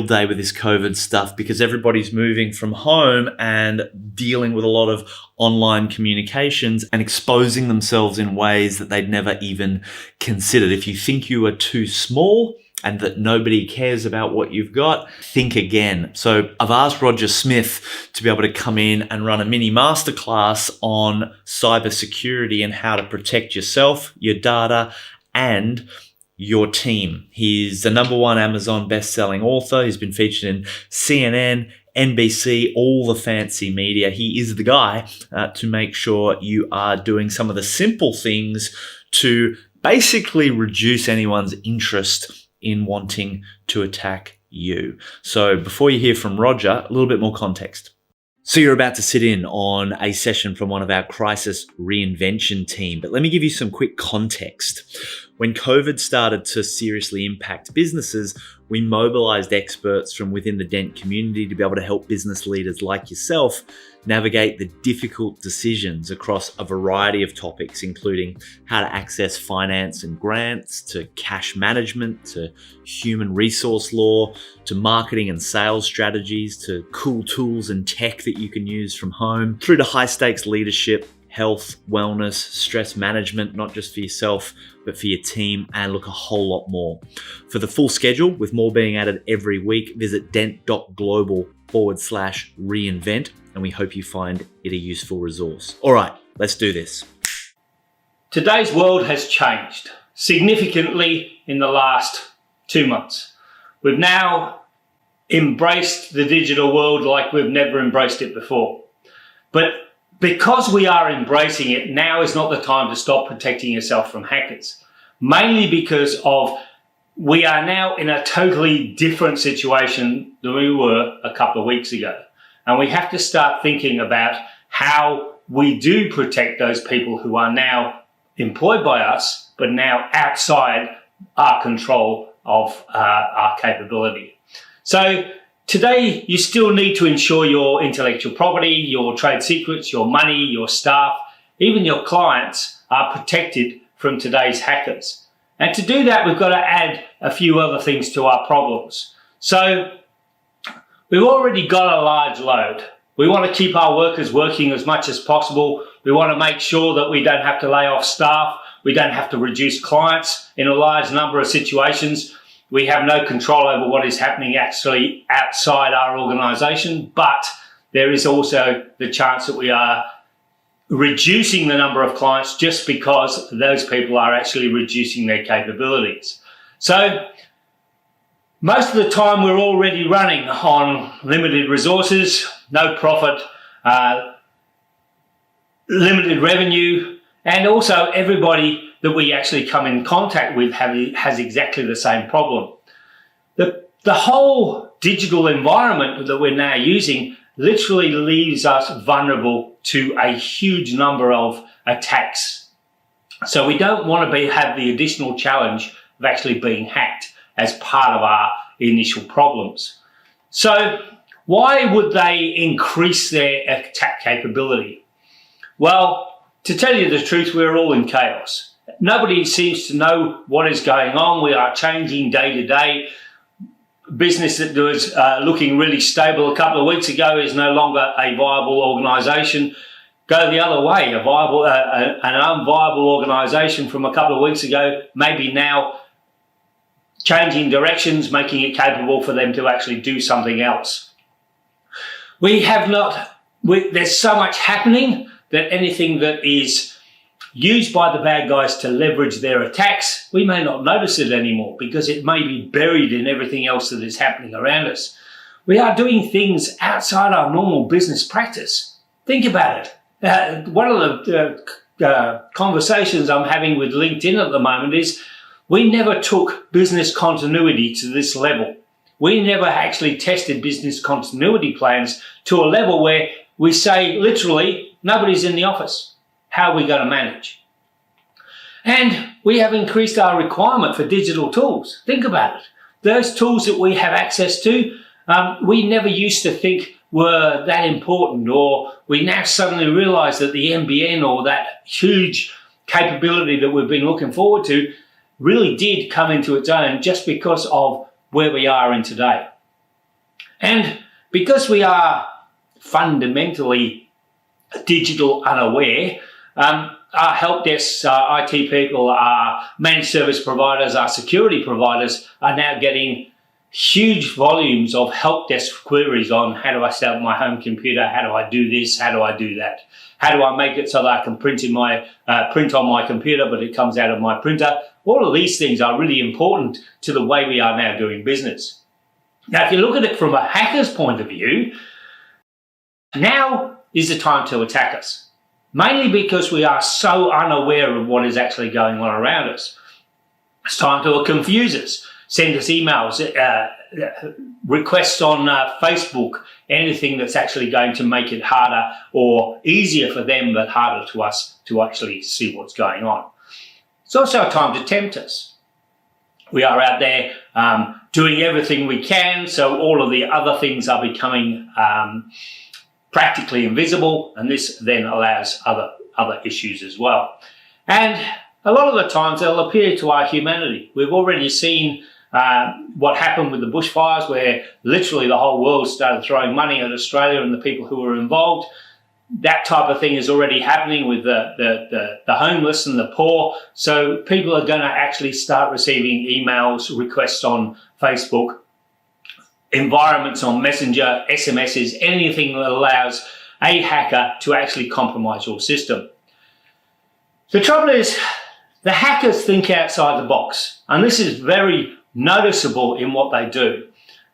day with this COVID stuff because everybody's moving from home and dealing with a lot of online communications and exposing themselves in ways that they'd never even considered. If you think you are too small and that nobody cares about what you've got, think again. So I've asked Roger Smith to be able to come in and run a mini masterclass on cybersecurity and how to protect yourself, your data, and your team. He's the #1 Amazon best-selling author. He's been featured in CNN, NBC, all the fancy media. He is the guy to make sure you are doing some of the simple things to basically reduce anyone's interest in wanting to attack you. So before you hear from Roger, a little bit more context. So you're about to sit in on a session from one of our crisis reinvention team, but let me give you some quick context. When COVID started to seriously impact businesses, we mobilized experts from within the Dent community to be able to help business leaders like yourself navigate the difficult decisions across a variety of topics, including how to access finance and grants, to cash management, to human resource law, to marketing and sales strategies, to cool tools and tech that you can use from home, through to high stakes leadership, health, wellness, stress management, not just for yourself, but for your team, and look, a whole lot more. For the full schedule, with more being added every week, visit dent.global/reinvent, and we hope you find it a useful resource. All right, let's do this. Today's world has changed significantly in the last 2 months. We've now embraced the digital world like we've never embraced it before. But because we are embracing it, now is not the time to stop protecting yourself from hackers. Mainly because of we are now in a totally different situation than we were a couple of weeks ago. And we have to start thinking about how we do protect those people who are now employed by us, but now outside our control of our capability. So today, you still need to ensure your intellectual property, your trade secrets, your money, your staff, even your clients are protected from today's hackers. And to do that, we've got to add a few other things to our problems. So we've already got a large load. We want to keep our workers working as much as possible. We want to make sure that we don't have to lay off staff. We don't have to reduce clients in a large number of situations. We have no control over what is happening actually outside our organization, but there is also the chance that we are reducing the number of clients just because those people are actually reducing their capabilities. So most of the time we're already running on limited resources, no profit, limited revenue, and also everybody that we actually come in contact with has exactly the same problem. The whole digital environment that we're now using literally leaves us vulnerable to a huge number of attacks. So we don't want to have the additional challenge of actually being hacked as part of our initial problems. So why would they increase their attack capability? Well, to tell you the truth, we're all in chaos. Nobody seems to know what is going on. We are changing day to day. Business that was looking really stable a couple of weeks ago is no longer a viable organisation. Go the other way, an unviable organisation from a couple of weeks ago, maybe now changing directions, making it capable for them to actually do something else. There's so much happening that anything that is used by the bad guys to leverage their attacks, we may not notice it anymore because it may be buried in everything else that is happening around us. We are doing things outside our normal business practice. Think about it. One of the conversations I'm having with LinkedIn at the moment is we never took business continuity to this level. We never actually tested business continuity plans to a level where we say literally nobody's in the office. How are we going to manage? And we have increased our requirement for digital tools. Think about it. Those tools that we have access to, we never used to think were that important, or we now suddenly realize that the NBN or that huge capability that we've been looking forward to really did come into its own just because of where we are in today. And because we are fundamentally digital unaware, our help desks, our IT people, our managed service providers, our security providers are now getting huge volumes of help desk queries on how do I set up my home computer, how do I do this, how do I do that, how do I make it so that I can print on my computer but it comes out of my printer. All of these things are really important to the way we are now doing business. Now, if you look at it from a hacker's point of view, now is the time to attack us, mainly because we are so unaware of what is actually going on around us. It's time to confuse us, send us emails, requests on Facebook, anything that's actually going to make it harder or easier for them but harder to us to actually see what's going on. It's also a time to tempt us. We are out there doing everything we can, so all of the other things are becoming practically invisible, and this then allows other issues as well. And a lot of the times they'll appeal to our humanity. We've already seen what happened with the bushfires, where literally the whole world started throwing money at Australia and the people who were involved. That type of thing is already happening with the homeless and the poor. So people are going to actually start receiving emails, requests on Facebook, environments on Messenger, SMSs, anything that allows a hacker to actually compromise your system. The trouble is, the hackers think outside the box, and this is very noticeable in what they do.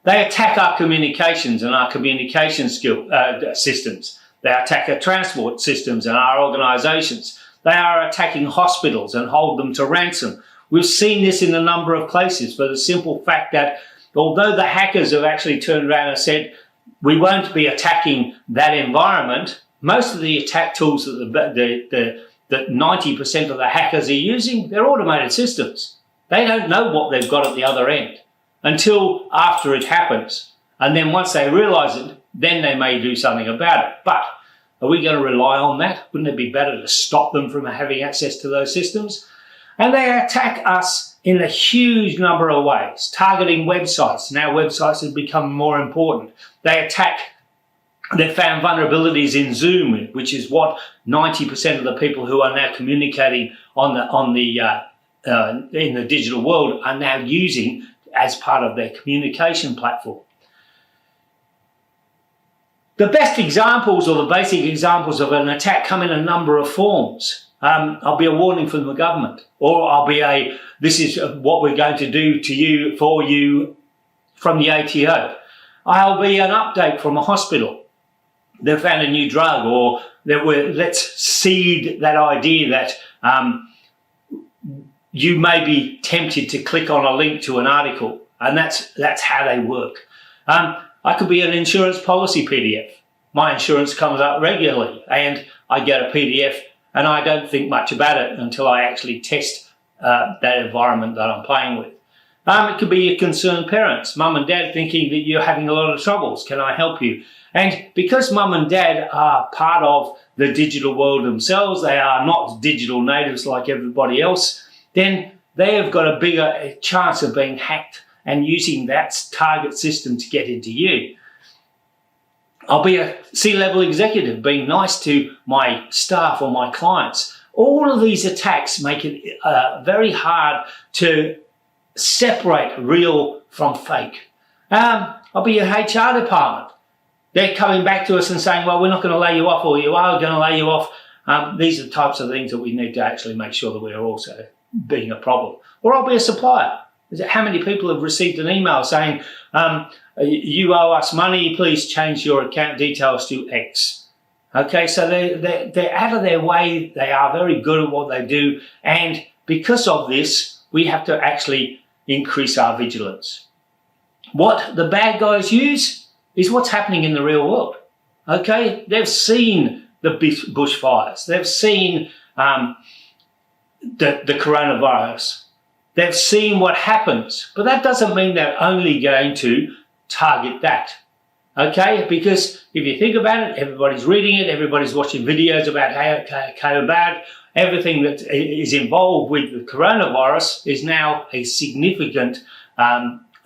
They attack our communications and our communication systems. They attack our transport systems and our organisations. They are attacking hospitals and hold them to ransom. We've seen this in a number of places for the simple fact that although the hackers have actually turned around and said, we won't be attacking that environment, most of the attack tools that that 90% of the hackers are using, they're automated systems. They don't know what they've got at the other end until after it happens. And then once they realise it, then they may do something about it. But are we going to rely on that? Wouldn't it be better to stop them from having access to those systems? And they attack us in a huge number of ways, targeting websites. Now websites have become more important. They found vulnerabilities in Zoom, which is what 90% of the people who are now communicating in the digital world are now using as part of their communication platform. The best examples, or the basic examples of an attack, come in a number of forms. I'll be a warning from the government, or I'll be this is what we're going to do to you, for you, from the ATO. I'll be an update from a hospital. They've found a new drug, or let's seed that idea that you may be tempted to click on a link to an article, and that's how they work. I could be an insurance policy PDF. My insurance comes up regularly, and I get a PDF, and I don't think much about it until I actually test that environment that I'm playing with. It could be your concerned parents, mum and dad, thinking that you're having a lot of troubles. Can I help you? And because mum and dad are part of the digital world themselves, they are not digital natives like everybody else, then they have got a bigger chance of being hacked and using that target system to get into you. I'll be a C-level executive, being nice to my staff or my clients. All of these attacks make it very hard to separate real from fake. I'll be your HR department. They're coming back to us and saying, well, we're not going to lay you off, or you are going to lay you off. These are the types of things that we need to actually make sure that we're also being a problem. Or I'll be a supplier. How many people have received an email saying, you owe us money, please change your account details to X. Okay, so they're out of their way. They are very good at what they do. And because of this, we have to actually increase our vigilance. What the bad guys use is what's happening in the real world. Okay, they've seen the bushfires. They've seen the coronavirus. They've seen what happens, but that doesn't mean they're only going to target that. Okay, because if you think about it, everybody's reading it, everybody's watching videos about how bad. Everything that is involved with the coronavirus is now a significant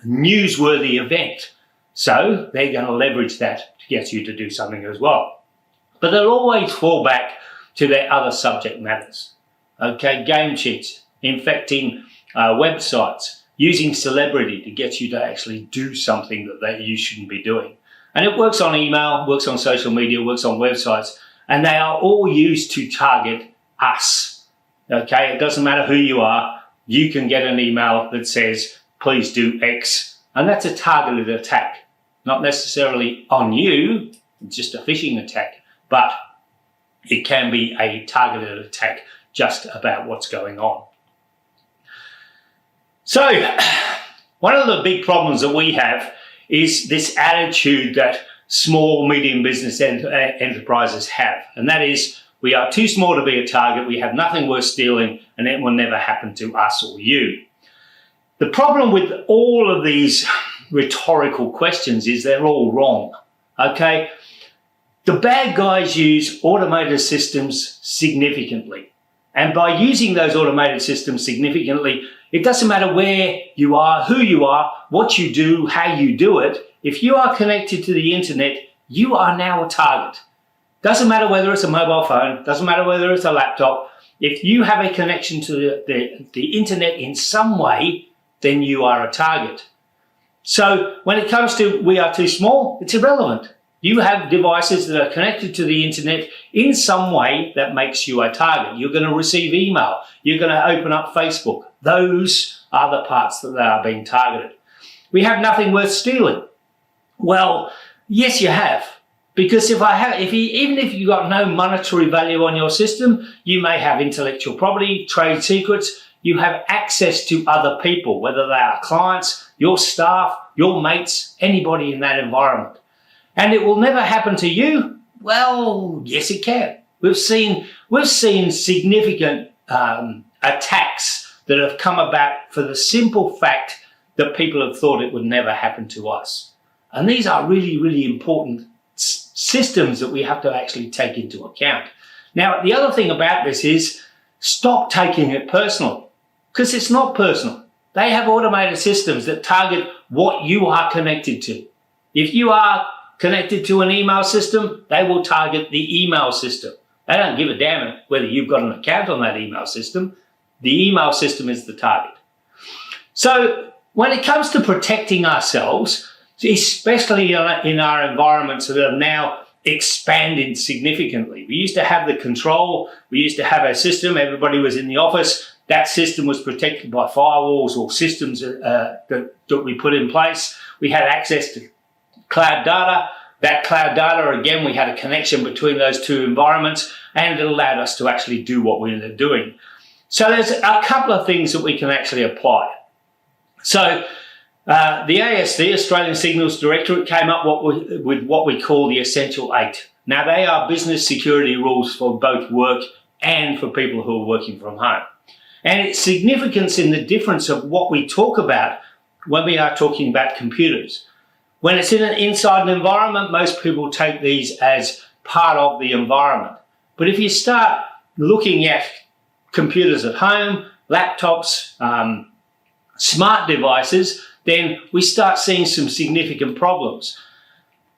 newsworthy event. So they're going to leverage that to get you to do something as well. But they'll always fall back to their other subject matters. Okay, game cheats, infecting websites, using celebrity to get you to actually do something that you shouldn't be doing. And it works on email, works on social media, works on websites, and they are all used to target us. Okay, it doesn't matter who you are, you can get an email that says, please do X, and that's a targeted attack. Not necessarily on you, it's just a phishing attack, but it can be a targeted attack just about what's going on. So, one of the big problems that we have is this attitude that small, medium business enterprises have, and that is, we are too small to be a target, we have nothing worth stealing, and it will never happen to us or you. The problem with all of these rhetorical questions is they're all wrong, okay? The bad guys use automated systems significantly. And by using those automated systems significantly, it doesn't matter where you are, who you are, what you do, how you do it. If you are connected to the internet, you are now a target. Doesn't matter whether it's a mobile phone, doesn't matter whether it's a laptop. If you have a connection to the internet in some way, then you are a target. So when it comes to we are too small, it's irrelevant. You have devices that are connected to the internet in some way that makes you a target. You're going to receive email. You're going to open up Facebook. Those are the parts that are being targeted. We have nothing worth stealing. Well, yes, you have. Because even if you've got no monetary value on your system, you may have intellectual property, trade secrets. You have access to other people, whether they are clients, your staff, your mates, anybody in that environment. And it will never happen to you? Well, yes, it can. We've seen significant attacks that have come about for the simple fact that people have thought it would never happen to us. And these are really, really important systems that we have to actually take into account. Now, the other thing about this is stop taking it personal, because it's not personal. They have automated systems that target what you are connected to. If you are connected to an email system, they will target the email system. They don't give a damn whether you've got an account on that email system. The email system is the target. So when it comes to protecting ourselves, especially in our environments that have now expanded significantly. We used to have the control, we used to have a system, everybody was in the office, that system was protected by firewalls or systems that we put in place. We had access to cloud data. That cloud data, again, we had a connection between those two environments, and it allowed us to actually do what we ended up doing. So there's a couple of things that we can actually apply. So the ASD, Australian Signals Directorate, came up with what we call the Essential 8. Now, they are business security rules for both work and for people who are working from home. And its significance in the difference of what we talk about when we are talking about computers. When it's inside an environment, most people take these as part of the environment. But if you start looking at computers at home, laptops, smart devices, then we start seeing some significant problems.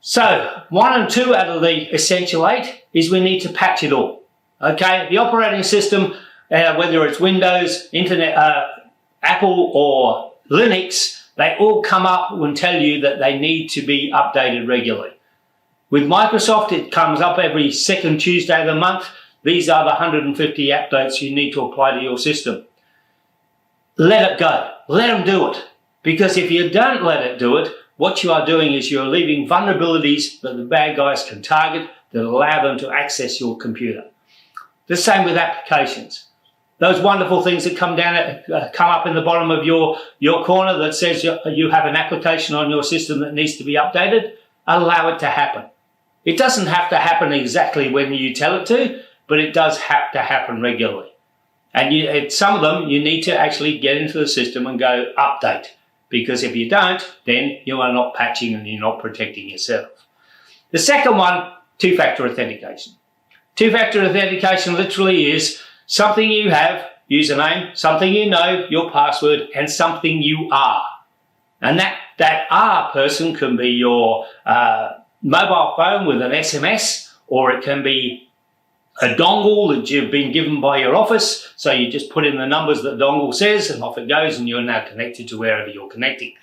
So 1 and 2 out of the Essential 8 is we need to patch it all. Okay, the operating system, whether it's Windows, Internet, Apple or Linux, they all come up and tell you that they need to be updated regularly. With Microsoft, it comes up every second Tuesday of the month. These are the 150 updates you need to apply to your system. Let it go. Let them do it. Because if you don't let it do it, what you are doing is you're leaving vulnerabilities that the bad guys can target that allow them to access your computer. The same with applications. Those wonderful things that come up in the bottom of your corner that says you have an application on your system that needs to be updated, allow it to happen. It doesn't have to happen exactly when you tell it to, but it does have to happen regularly. And some of them, you need to actually get into the system and go update. Because if you don't, then you are not patching and you're not protecting yourself. The second one, two-factor authentication. Two-factor authentication literally is something you have, username, something you know, your password, and something you are. And that That person can be your mobile phone with an SMS, or it can be a dongle that you've been given by your office. So you just put in the numbers that the dongle says and off it goes, and you're now connected to wherever you're connecting.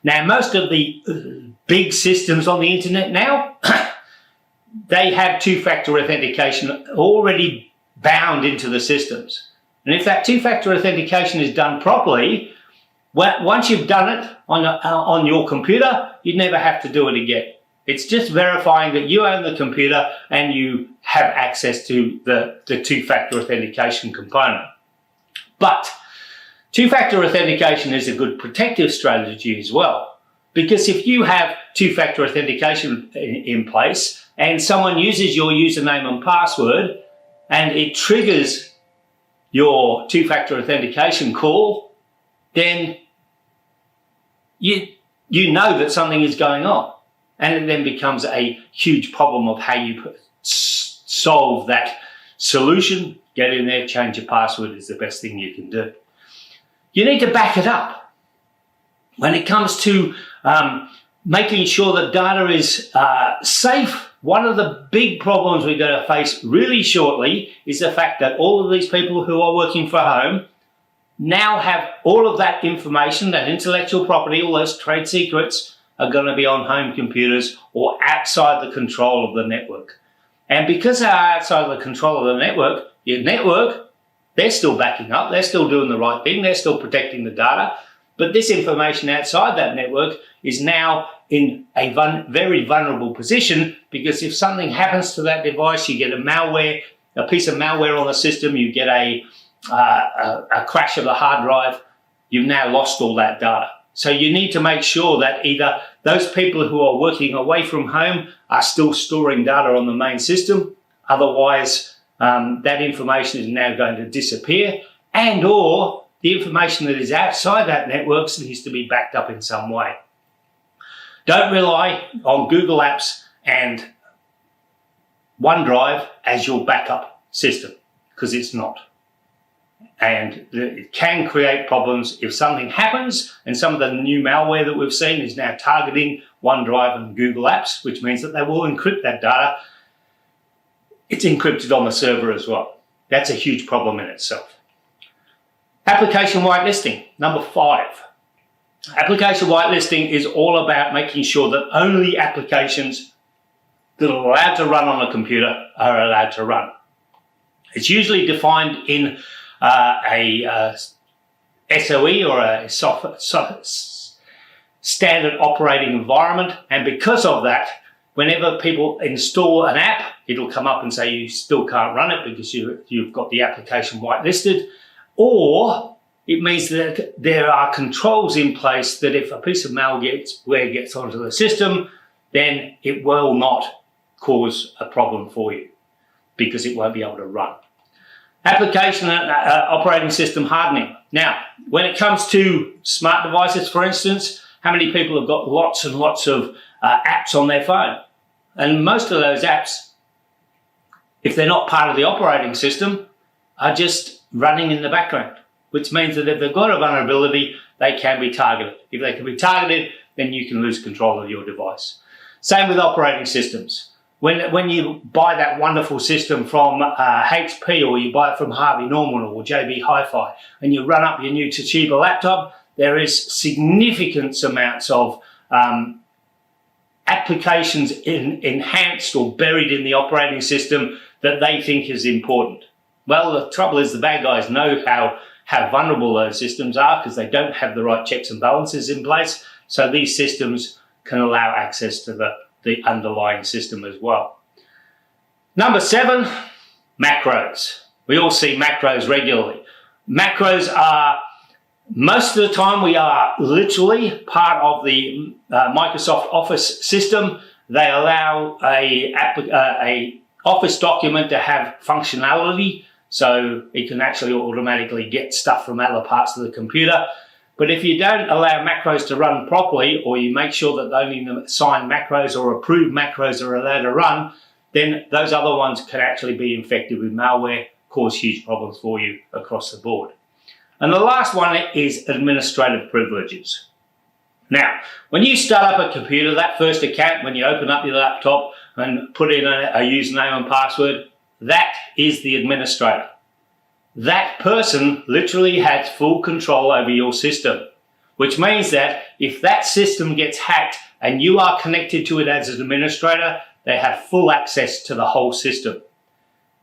Now, most of the big systems on the internet now, they have two-factor authentication already bound into the systems. And if that two-factor authentication is done properly, once you've done it on your computer, you'd never have to do it again. It's just verifying that you own the computer and you have access to the two-factor authentication component. But two-factor authentication is a good protective strategy as well, because if you have two-factor authentication in place and someone uses your username and password and it triggers your two-factor authentication call, then you know that something is going on. And it then becomes a huge problem of how you solve that solution. Get in there, change your password is the best thing you can do. You need to back it up. When it comes to making sure that data is safe, one of the big problems we're going to face really shortly is the fact that all of these people who are working from home now have all of that information, that intellectual property, all those trade secrets, are going to be on home computers or outside the control of the network. And because they are outside the control of the network, your network, they're still backing up, they're still doing the right thing, they're still protecting the data, but this information outside that network is now in a very vulnerable position, because if something happens to that device, you get a piece of malware on the system, you get a crash of the hard drive, you've now lost all that data. So you need to make sure that either those people who are working away from home are still storing data on the main system, otherwise that information is now going to disappear, and or the information that is outside that network needs to be backed up in some way. Don't rely on Google Apps and OneDrive as your backup system, because it's not. And it can create problems if something happens, and some of the new malware that we've seen is now targeting OneDrive and Google Apps, which means that they will encrypt that data. It's encrypted on the server as well. That's a huge problem in itself. Application whitelisting, number 5. Application whitelisting is all about making sure that only applications that are allowed to run on a computer are allowed to run. It's usually defined in a SOE or a standard operating environment, and because of that, whenever people install an app, it'll come up and say you still can't run it because you've got the application whitelisted, or it means that there are controls in place that if a piece of malware gets onto the system, then it will not cause a problem for you because it won't be able to run. Application operating system hardening. Now, when it comes to smart devices, for instance, how many people have got lots and lots of apps on their phone? And most of those apps, if they're not part of the operating system, are just running in the background, which means that if they've got a vulnerability, they can be targeted. If they can be targeted, then you can lose control of your device. Same with operating systems. When you buy that wonderful system from HP, or you buy it from Harvey Norman or JB Hi-Fi, and you run up your new Toshiba laptop, there is significant amounts of applications enhanced or buried in the operating system that they think is important. Well, the trouble is the bad guys know how vulnerable those systems are because they don't have the right checks and balances in place. So these systems can allow access to the underlying system as well. Number 7, macros. We all see macros regularly. Macros are, most of the time, we are literally part of the Microsoft Office system. They allow a Office document to have functionality, so it can actually automatically get stuff from other parts of the computer. But if you don't allow macros to run properly, or you make sure that only the assigned macros or approved macros are allowed to run, then those other ones can actually be infected with malware, cause huge problems for you across the board. And the last one is administrative privileges. Now, when you start up a computer, that first account, when you open up your laptop and put in a username and password, that is the administrator. That person literally has full control over your system, which means that if that system gets hacked and you are connected to it as an administrator, they have full access to the whole system.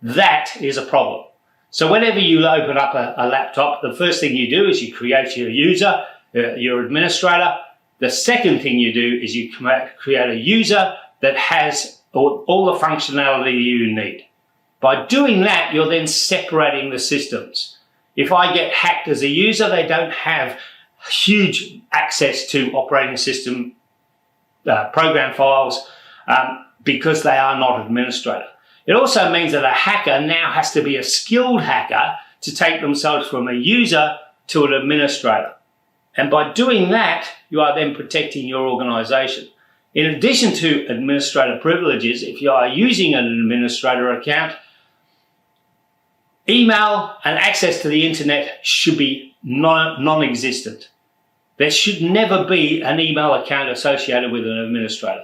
That is a problem. So whenever you open up a laptop, the first thing you do is you create your user, your administrator. The second thing you do is you create a user that has all the functionality you need. By doing that, you're then separating the systems. If I get hacked as a user, they don't have huge access to operating system program files because they are not administrator. It also means that a hacker now has to be a skilled hacker to take themselves from a user to an administrator. And by doing that, you are then protecting your organization. In addition to administrator privileges, if you are using an administrator account, email and access to the internet should be non-existent. There should never be an email account associated with an administrator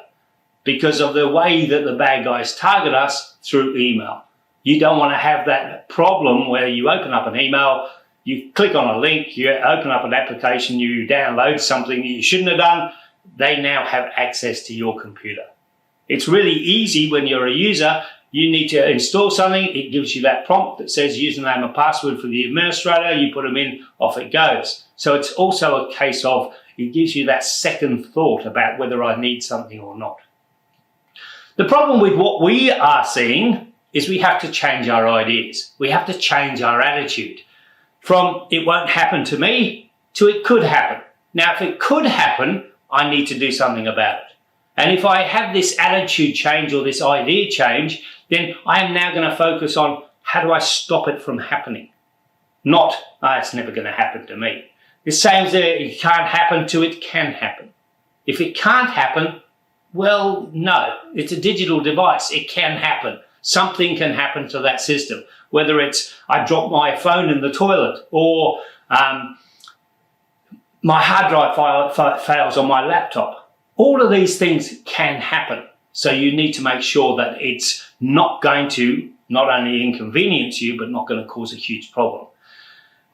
because of the way that the bad guys target us through email. You don't want to have that problem where you open up an email, you click on a link, you open up an application, you download something you shouldn't have done, they now have access to your computer. It's really easy when you're a user. You need to install something, it gives you that prompt that says username and password for the administrator, you put them in, off it goes. So it's also a case of, it gives you that second thought about whether I need something or not. The problem with what we are seeing is we have to change our ideas. We have to change our attitude from it won't happen to me to it could happen. Now, if it could happen, I need to do something about it. And if I have this attitude change or this idea change, then I am now going to focus on how do I stop it from happening? Not, it's never going to happen to me. The same as it can't happen to it can happen. If it can't happen, well, no, it's a digital device. It can happen. Something can happen to that system, whether it's I drop my phone in the toilet or my hard drive fails on my laptop. All of these things can happen. So you need to make sure that it's not going to not only inconvenience you, but not going to cause a huge problem.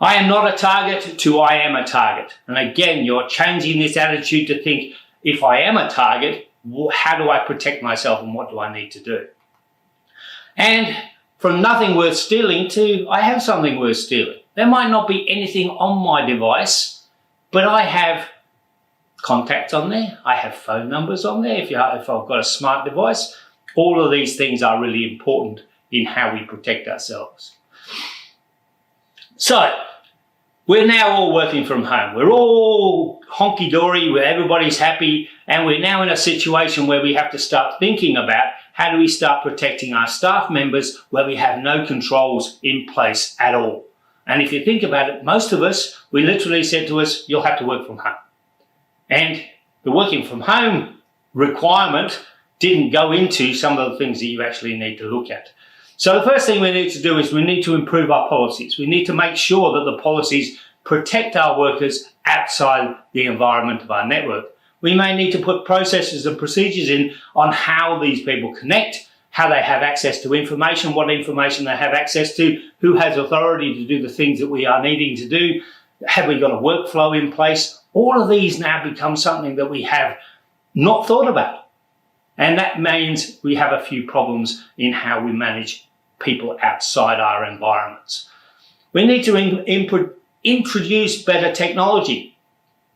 I am not a target to I am a target. And again, you're changing this attitude to think, if I am a target, how do I protect myself and what do I need to do? And from nothing worth stealing to I have something worth stealing. There might not be anything on my device, but I have contacts on there. I have phone numbers on there. If I've got a smart device, all of these things are really important in how we protect ourselves. So we're now all working from home. We're all honky-dory, where everybody's happy, and we're now in a situation where we have to start thinking about how do we start protecting our staff members where we have no controls in place at all. And if you think about it, most of us, we literally said to us, you'll have to work from home. And the working from home requirement didn't go into some of the things that you actually need to look at. So the first thing we need to do is we need to improve our policies. We need to make sure that the policies protect our workers outside the environment of our network. We may need to put processes and procedures in on how these people connect, how they have access to information, what information they have access to, who has authority to do the things that we are needing to do, have we got a workflow in place? All of these now become something that we have not thought about. And that means we have a few problems in how we manage people outside our environments. We need to introduce better technology.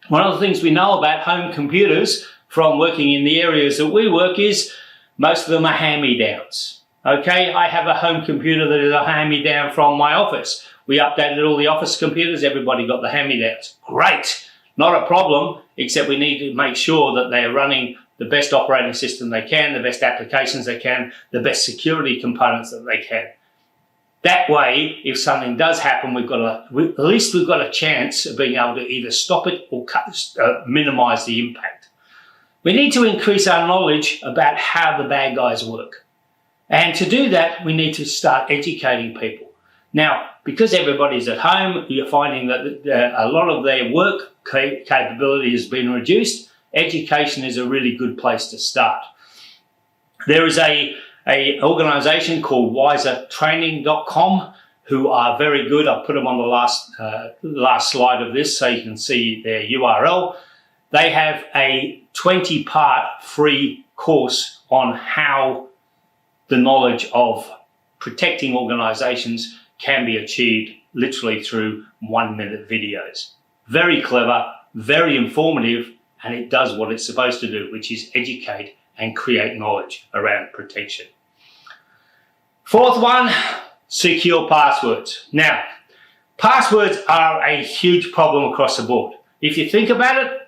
One of the things we know about home computers from working in the areas that we work is most of them are hand-me-downs. Okay, I have a home computer that is a hand-me-down from my office. We updated all the office computers, everybody got the hand-me-downs. Great, not a problem, except we need to make sure that they're running the best operating system they can, the best applications they can, the best security components that they can. That way, if something does happen, at least we've got a chance of being able to either stop it or minimize the impact. We need to increase our knowledge about how the bad guys work. And to do that, we need to start educating people. Now, because everybody's at home, you're finding that a lot of their work capability has been reduced. Education is a really good place to start. There is a organisation called wisertraining.com who are very good. I'll put them on the last slide of this so you can see their URL. They have a 20-part free course on how the knowledge of protecting organisations can be achieved literally through 1-minute videos. Very clever, very informative, and it does what it's supposed to do, which is educate and create knowledge around protection. Fourth one, secure passwords. Now, passwords are a huge problem across the board. If you think about it,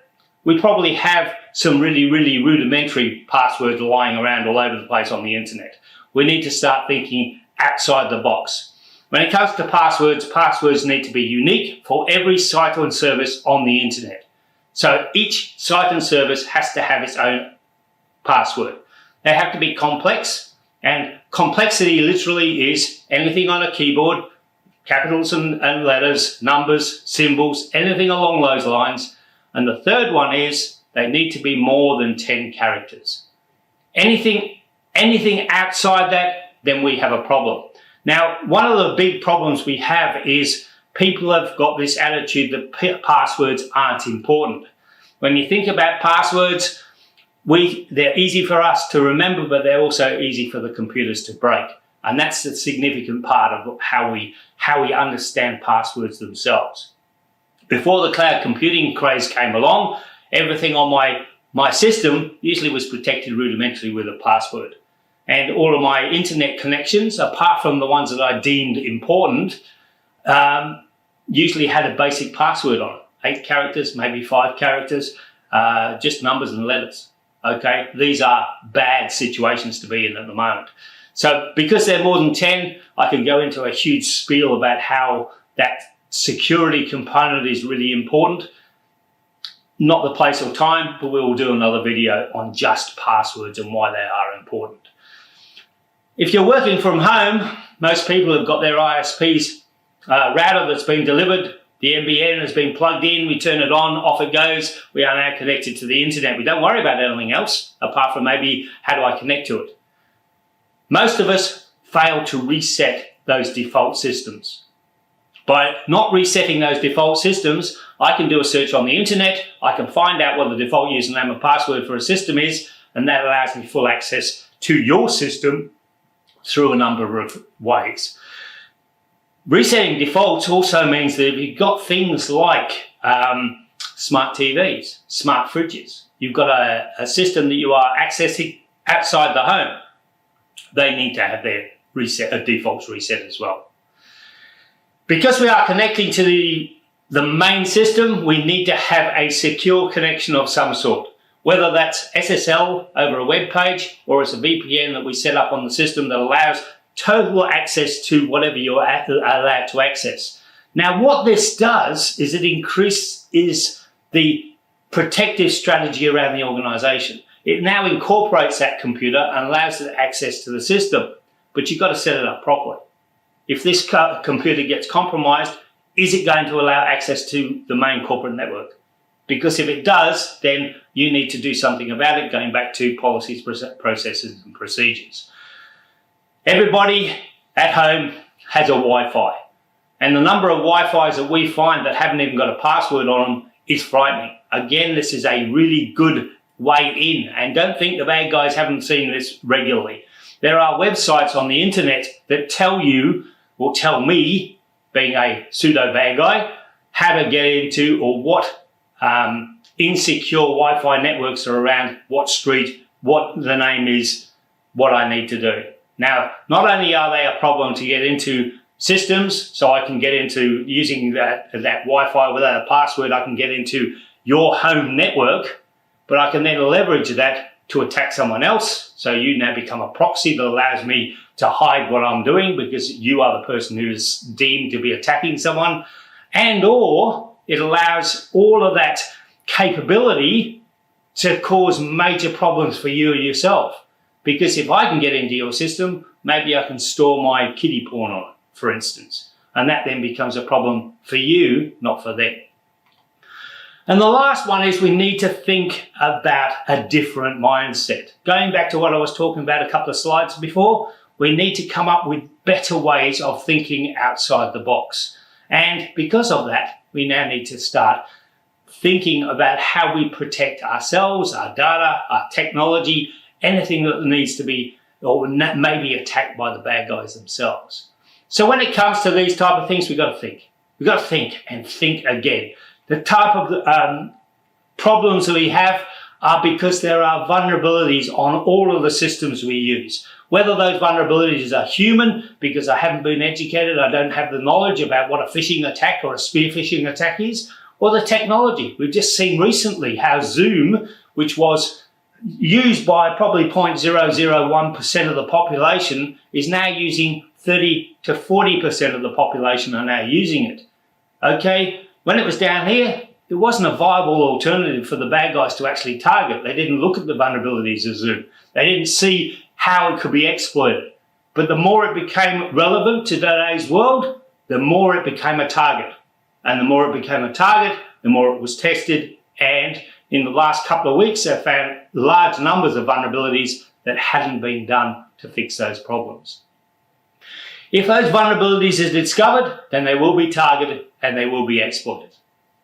we probably have some really, really rudimentary passwords lying around all over the place on the internet. We need to start thinking outside the box. When it comes to passwords, passwords need to be unique for every site and service on the internet. So each site and service has to have its own password. They have to be complex, and complexity literally is anything on a keyboard, capitals and letters, numbers, symbols, anything along those lines. And the third one is they need to be more than 10 characters. Anything outside that, then we have a problem. Now, one of the big problems we have is people have got this attitude that passwords aren't important. When you think about passwords, they're easy for us to remember, but they're also easy for the computers to break. And that's the significant part of how we understand passwords themselves. Before the cloud computing craze came along, everything on my system usually was protected rudimentarily with a password. And all of my internet connections, apart from the ones that I deemed important, usually had a basic password on it. 8 characters, maybe 5 characters, just numbers and letters. Okay, these are bad situations to be in at the moment. So because they're more than 10, I can go into a huge spiel about how that security component is really important. Not the place or time, but we will do another video on just passwords and why they are important. If you're working from home, most people have got their ISP's router that's been delivered. The NBN has been plugged in, we turn it on, off it goes. We are now connected to the internet. We don't worry about anything else, apart from maybe how do I connect to it. Most of us fail to reset those default systems. By not resetting those default systems, I can do a search on the internet, I can find out what the default username and password for a system is, and that allows me full access to your system through a number of ways. Resetting defaults also means that if you've got things like smart TVs, smart fridges, you've got a system that you are accessing outside the home, they need to have their defaults reset as well. Because we are connecting to the main system, we need to have a secure connection of some sort. Whether that's SSL over a web page or it's a VPN that we set up on the system that allows total access to whatever you're allowed to access. Now, what this does is it increases the protective strategy around the organization. It now incorporates that computer and allows it access to the system, but you've got to set it up properly. If this computer gets compromised, is it going to allow access to the main corporate network? Because if it does, then you need to do something about it, going back to policies, processes, and procedures. Everybody at home has a Wi-Fi, and the number of Wi-Fis that we find that haven't even got a password on them is frightening. Again, this is a really good way in, and don't think the bad guys haven't seen this regularly. There are websites on the internet that tell you, or tell me, being a pseudo bad guy, how to get into or what insecure Wi-Fi networks are around, what street, what the name is, what I need to do. Now, not only are they a problem to get into systems, so I can get into using that Wi-Fi without a password, I can get into your home network, but I can then leverage that to attack someone else. So you now become a proxy that allows me to hide what I'm doing because you are the person who is deemed to be attacking someone, and or it allows all of that capability to cause major problems for you yourself. Because if I can get into your system, maybe I can store my kiddie porn on it, for instance. And that then becomes a problem for you, not for them. And the last one is we need to think about a different mindset. Going back to what I was talking about a couple of slides before, we need to come up with better ways of thinking outside the box. And because of that, we now need to start thinking about how we protect ourselves, our data, our technology, anything that needs to be or may be attacked by the bad guys themselves. So when it comes to these type of things, we've got to think. We've got to think and think again. The type of problems that we have are because there are vulnerabilities on all of the systems we use. Whether those vulnerabilities are human, because I haven't been educated, I don't have the knowledge about what a phishing attack or a spear phishing attack is, or the technology. We've just seen recently how Zoom, which was used by probably 0.001% of the population, is now using 30 to 40% of the population are now using it. Okay, when it was down here, it wasn't a viable alternative for the bad guys to actually target. They didn't look at the vulnerabilities of Zoom. They didn't see how it could be exploited. But the more it became relevant to today's world, the more it became a target. And the more it became a target, the more it was tested. And in the last couple of weeks, they found large numbers of vulnerabilities that hadn't been done to fix those problems. If those vulnerabilities are discovered, then they will be targeted and they will be exploited.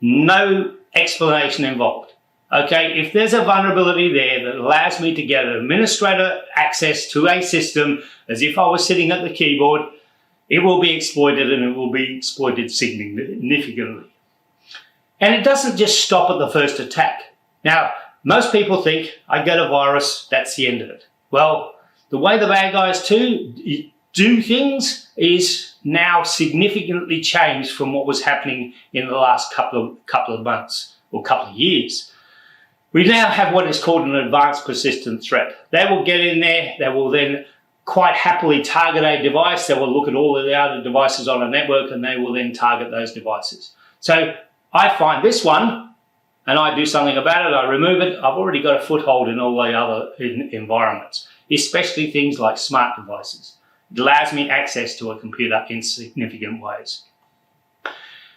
No explanation involved. Okay, if there's a vulnerability there that allows me to get an administrator access to a system as if I was sitting at the keyboard, it will be exploited, and it will be exploited significantly. And it doesn't just stop at the first attack. Now, most people think, I get a virus, that's the end of it. Well, the way the bad guys do things is now significantly changed from what was happening in the last couple of months or couple of years. We now have what is called an advanced persistent threat. They will get in there, they will then quite happily target a device, they will look at all of the other devices on a network, and they will then target those devices. So I find this one, and I do something about it, I remove it, I've already got a foothold in all the other environments, especially things like smart devices. It allows me access to a computer in significant ways.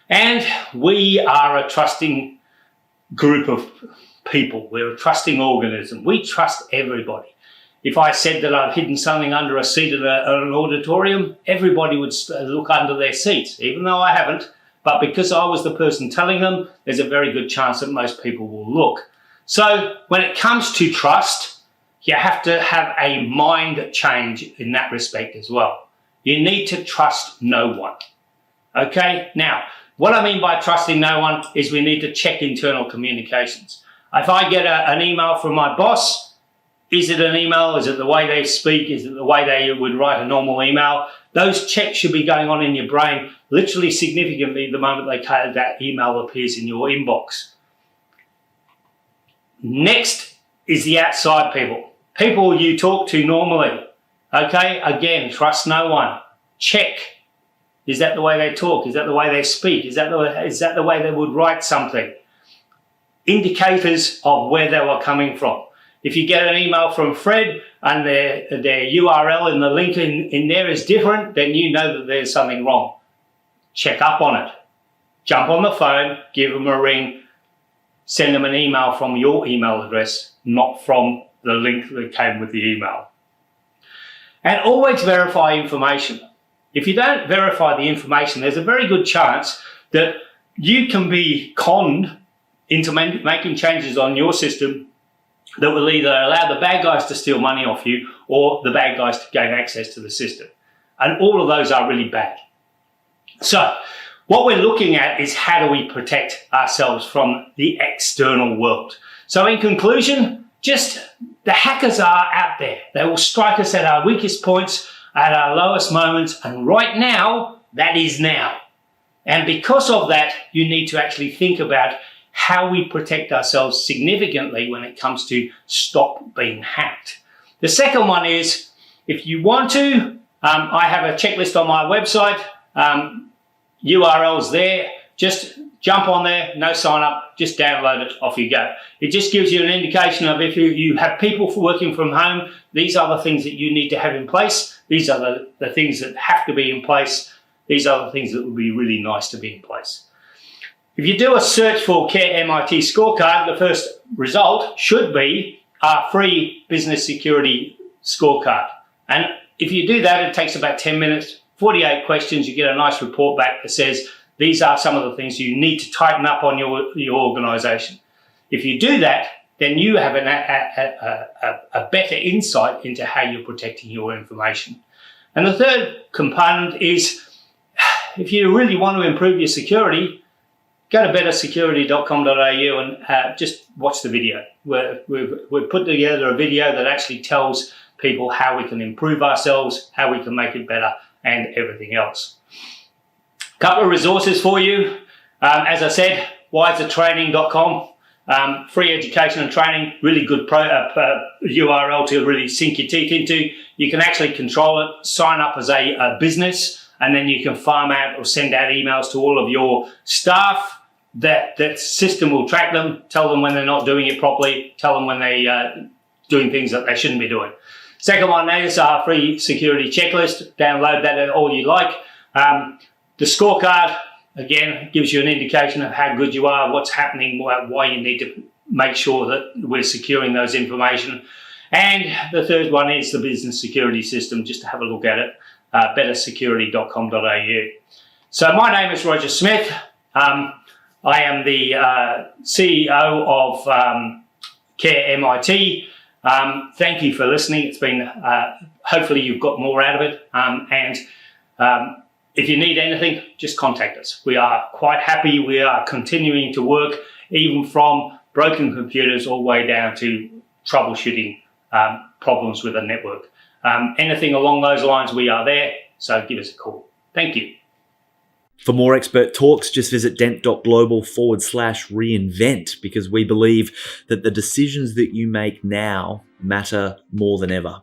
And we are a trusting group of people. We're a trusting organism. We trust everybody. If I said that I've hidden something under a seat at an auditorium, everybody would look under their seats, even though I haven't. But because I was the person telling them, there's a very good chance that most people will look. So when it comes to trust, you have to have a mind change in that respect as well. You need to trust no one. Okay? Now, what I mean by trusting no one is we need to check internal communications. If I get an email from my boss, is it an email? Is it the way they speak? Is it the way they would write a normal email? Those checks should be going on in your brain literally significantly the moment that email appears in your inbox. Next is the outside people. People you talk to normally. Okay, again, trust no one. Check. Is that the way they talk? Is that the way they speak? Is that the way they would write something? Indicators of where they were coming from. If you get an email from Fred and their URL in the link in there is different, then you know that there's something wrong. Check up on it. Jump on the phone, give them a ring, send them an email from your email address, not from the link that came with the email. And always verify information. If you don't verify the information, there's a very good chance that you can be conned into making changes on your system that will either allow the bad guys to steal money off you or the bad guys to gain access to the system. And all of those are really bad. So what we're looking at is how do we protect ourselves from the external world. So in conclusion, just the hackers are out there. They will strike us at our weakest points, at our lowest moments, and right now, that is now. And because of that, you need to actually think about how we protect ourselves significantly when it comes to stop being hacked. The second one is, if you want to, I have a checklist on my website, URLs there, just jump on there, no sign up, just download it, off you go. It just gives you an indication of if you have people working from home, these are the things that you need to have in place. These are the things that have to be in place. These are the things that would be really nice to be in place. If you do a search for Care MIT scorecard, the first result should be our free business security scorecard. And if you do that, it takes about 10 minutes, 48 questions. You get a nice report back that says, these are some of the things you need to tighten up on your organization. If you do that, then you have a better insight into how you're protecting your information. And the third component is, if you really want to improve your security, go to bettersecurity.com.au and just watch the video. We've put together a video that actually tells people how we can improve ourselves, how we can make it better, and everything else. A couple of resources for you. As I said, wisertraining.com. Free education and training, really good URL to really sink your teeth into. You can actually control it, sign up as a business, and then you can farm out or send out emails to all of your staff. That system will track them, tell them when they're not doing it properly, tell them when they're doing things that they shouldn't be doing. Second one is our free security checklist. Download that all you like. The scorecard, again, gives you an indication of how good you are, what's happening, why you need to make sure that we're securing those information. And the third one is the business security system, just to have a look at it, bettersecurity.com.au. So my name is Roger Smith. I am the CEO of Care MIT. Thank you for listening. It's been, hopefully you've got more out of it. If you need anything, just contact us. We are quite happy. We are continuing to work, even from broken computers all the way down to troubleshooting problems with a network. Anything along those lines, we are there. So give us a call. Thank you. For more expert talks, just visit dent.global/reinvent, because we believe that the decisions that you make now matter more than ever.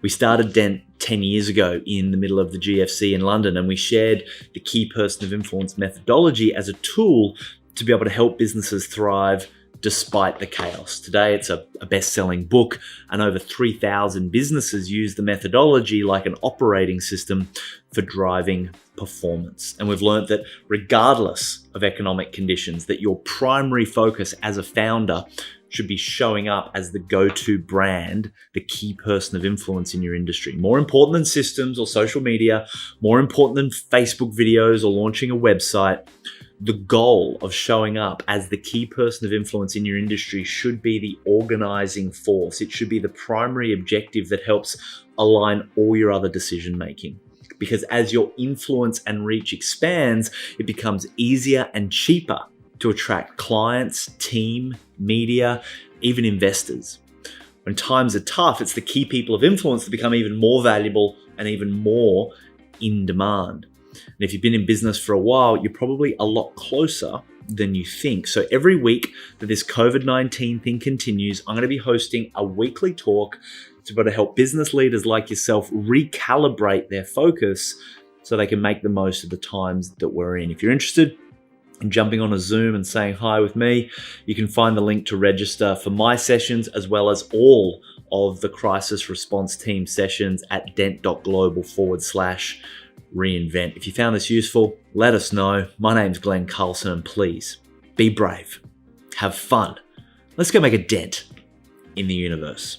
We started Dent 10 years ago in the middle of the GFC in London, and we shared the key person of influence methodology as a tool to be able to help businesses thrive despite the chaos. Today, it's a best-selling book, and over 3,000 businesses use the methodology like an operating system for driving performance. And we've learned that regardless of economic conditions, that your primary focus as a founder should be showing up as the go-to brand, the key person of influence in your industry. More important than systems or social media, more important than Facebook videos or launching a website, the goal of showing up as the key person of influence in your industry should be the organizing force. It should be the primary objective that helps align all your other decision making. Because as your influence and reach expands, it becomes easier and cheaper to attract clients, team, media, even investors. When times are tough, it's the key people of influence that become even more valuable and even more in demand. And if you've been in business for a while, you're probably a lot closer than you think. So every week that this COVID-19 thing continues, I'm going to be hosting a weekly talk to be able to help business leaders like yourself recalibrate their focus so they can make the most of the times that we're in. If you're interested in jumping on a Zoom and saying hi with me, you can find the link to register for my sessions as well as all of the crisis response team sessions at dent.global/reinvent. If you found this useful, let us know. My name's Glenn Carlson, and please be brave, have fun. Let's go make a dent in the universe.